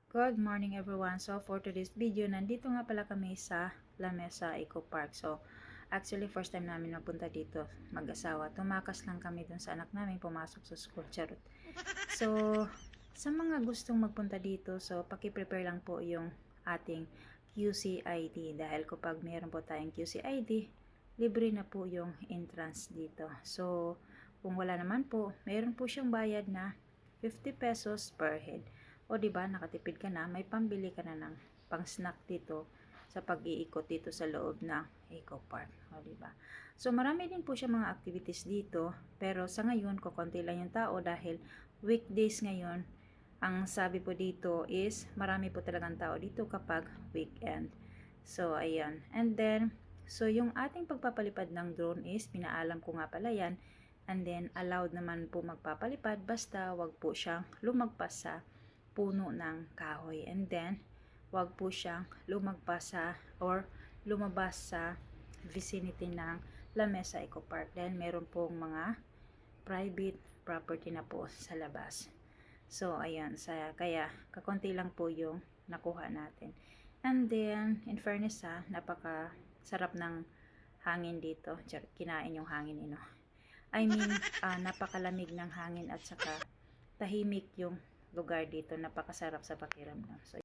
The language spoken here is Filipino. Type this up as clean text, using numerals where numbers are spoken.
Good morning everyone. So for today's video, nandito nga pala kami sa La Mesa Eco Park. So actually first time namin napunta dito mag-asawa. Tumakas lang kami dun sa anak namin pumasok sa school. Charot. So sa mga gustong magpunta dito, so paki-prepare lang po yung ating QCID dahil kapag mayroon po tayong QCID, libre na po yung entrance dito. So kung wala naman po, mayroon po siyang bayad na 50 pesos per head. O di ba nakatipid ka na, may pambili ka na ng pang-snack dito sa pag-iikot dito sa loob ng Eco Park. O di ba? So marami din po siya mga activities dito, pero sa ngayon kukonti lang yung tao dahil weekdays ngayon. Ang sabi po dito is marami po talagang tao dito kapag weekend. So ayan. And then so yung ating pagpapalipad ng drone is pinaalam ko nga pala yan. And then allowed naman po magpapalipad basta wag po siyang lumagpas sa puno ng kahoy. And then wag po siyang lumagpas sa or lumabas sa vicinity ng La Mesa Eco Park. Then meron pong mga private property na po sa labas. So ayan, kaya kakonti lang po yung nakuha natin. And then in fairness napaka sarap ng hangin dito. Kinain yung hangin I mean, napakalamig ng hangin at saka tahimik yung lugar dito, napakasarap sa pakiramdam. So